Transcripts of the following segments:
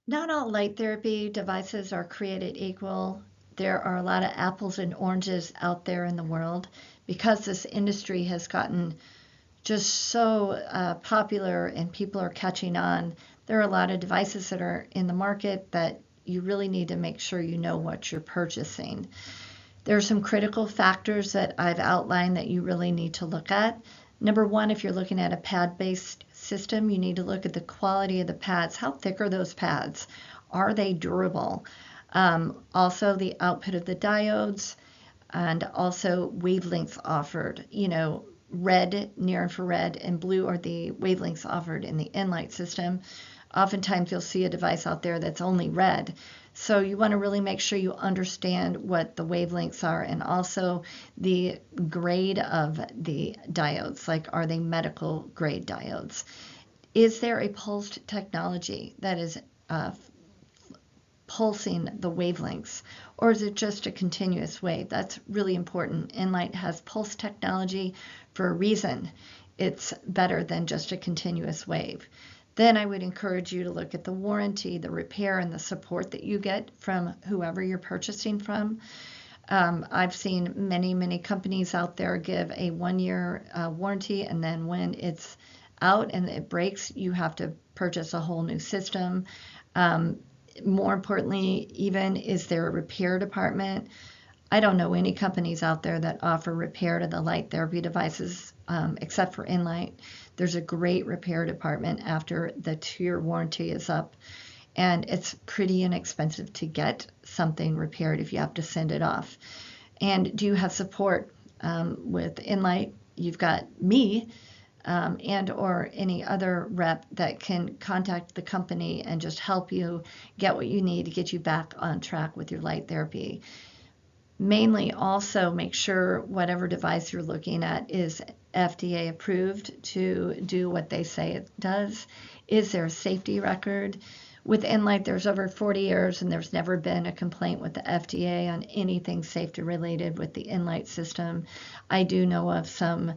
Not all light therapy devices are created equal. There are a lot of apples and oranges out there in the world because this industry has gotten just so popular and people are catching on. There are a lot of devices that are in the market that you really need to make sure you know what you're purchasing. There are some critical factors that I've outlined that you really need to look at. Number one, if you're looking at a pad based system, you need to look at the quality of the pads. How thick are those pads? Are they durable? Also, the output of the diodes and also wavelengths offered. Red, near infrared, and blue are the wavelengths offered in the Enlight system. Oftentimes, you'll see a device out there that's only red. So you want to really make sure you understand what the wavelengths are and also the grade of the diodes. Like, are they medical grade diodes? Is there a pulsed technology that is pulsing the wavelengths, or is it just a continuous wave? That's really important. Enlight has pulse technology for a reason. It's better than just a continuous wave. Then I would encourage you to look at the warranty, the repair, and the support that you get from whoever you're purchasing from. I've seen many companies out there give a 1 year warranty, and then when it's out and it breaks, you have to purchase a whole new system. More importantly, even, is there a repair department? I don't know any companies out there that offer repair to the light therapy devices except for Enlight. There's a great repair department after the 2 year warranty is up, and it's pretty inexpensive to get something repaired if you have to send it off. And do you have support with Enlight? You've got me and or any other rep that can contact the company and just help you get what you need to get you back on track with your light therapy. Mainly also make sure whatever device you're looking at is FDA approved to do what they say it does. Is there a safety record? With Enlight, there's over 40 years and there's never been a complaint with the FDA on anything safety related with the Enlight system. I do know of some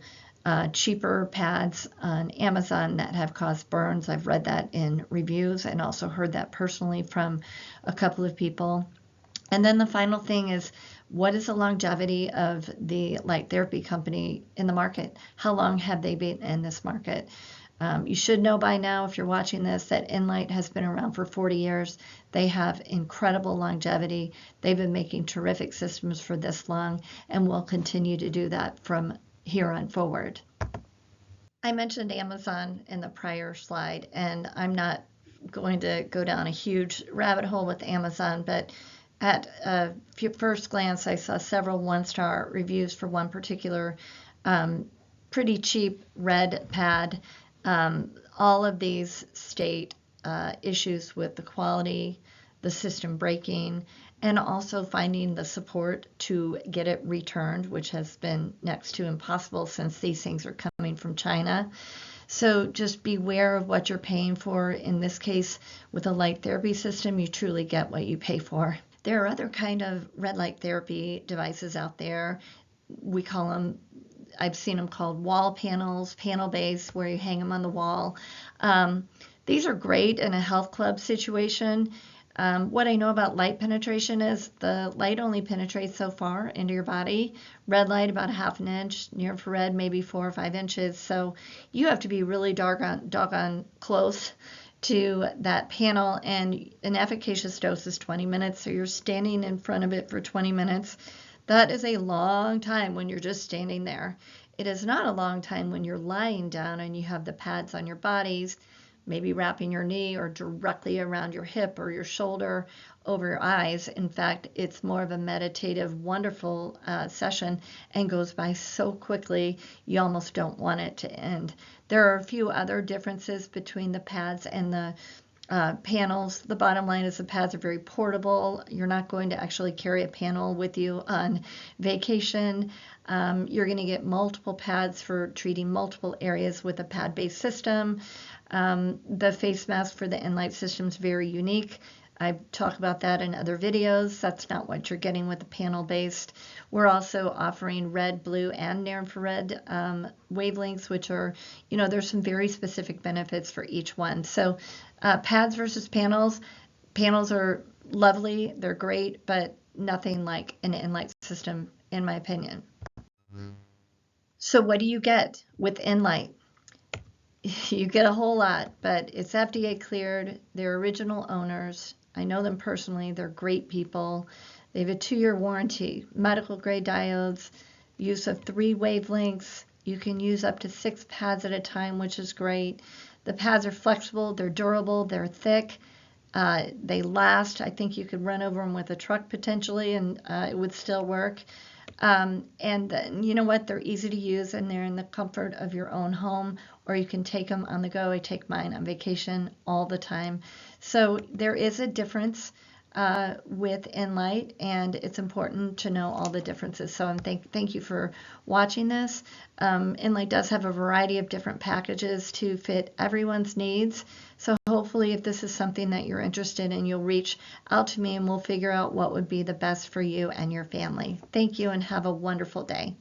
cheaper pads on Amazon that have caused burns. I've read that in reviews and also heard that personally from a couple of people. And then the final thing is, what is the longevity of the light therapy company in the market? How long have they been in this market? You should know by now, if you're watching this, that Enlight has been around for 40 years. They have incredible longevity. They've been making terrific systems for this long and will continue to do that from here on forward. I mentioned Amazon in the prior slide, and I'm not going to go down a huge rabbit hole with Amazon, but at first glance, I saw several 1-star reviews for one particular pretty cheap red pad. All of these state issues with the quality, the system breaking, and also finding the support to get it returned, which has been next to impossible since these things are coming from China. So just beware of what you're paying for. In this case, with a light therapy system, you truly get what you pay for. There are other kind of red light therapy devices out there. We call them, I've seen them called wall panels, panel base, where you hang them on the wall. These are great in a health club situation. What I know about light penetration is the light only penetrates so far into your body. Red light about 1/2 inch, near infrared maybe 4 or 5 inches. So you have to be really doggone close to that panel, and an efficacious dose is 20 minutes. So you're standing in front of it for 20 minutes. That is a long time when you're just standing there. It is not a long time when you're lying down and you have the pads on your bodies, maybe wrapping your knee or directly around your hip or your shoulder over your eyes. In fact, it's more of a meditative, wonderful session and goes by so quickly you almost don't want it to end. There are a few other differences between the pads and the panels. The bottom line is the pads are very portable. You're not going to actually carry a panel with you on vacation. You're going to get multiple pads for treating multiple areas with a pad-based system. The face mask for the Enlight system is very unique. I talk about that in other videos. That's not what you're getting with the panel-based. We're also offering red, blue, and near-infrared wavelengths, which are, there's some very specific benefits for each one. So pads versus panels, Panels are lovely, they're great, but nothing like an Enlight system, in my opinion. So what do you get with Enlight? You get a whole lot, but it's FDA cleared. They're original owners. I know them personally. They're great people. They have a 2-year warranty, medical grade diodes, use of 3 wavelengths. You can use up to 6 pads at a time, which is great. The pads are flexible, they're durable, they're thick. They last. I think you could run over them with a truck potentially, and it would still work. And you know what? They're easy to use, and they're in the comfort of your own home, or you can take them on the go. I take mine on vacation all the time. So there is a difference with Enlight, and it's important to know all the differences. So thank you for watching this. Enlight does have a variety of different packages to fit everyone's needs. So hopefully if this is something that you're interested in, you'll reach out to me and we'll figure out what would be the best for you and your family. Thank you and have a wonderful day.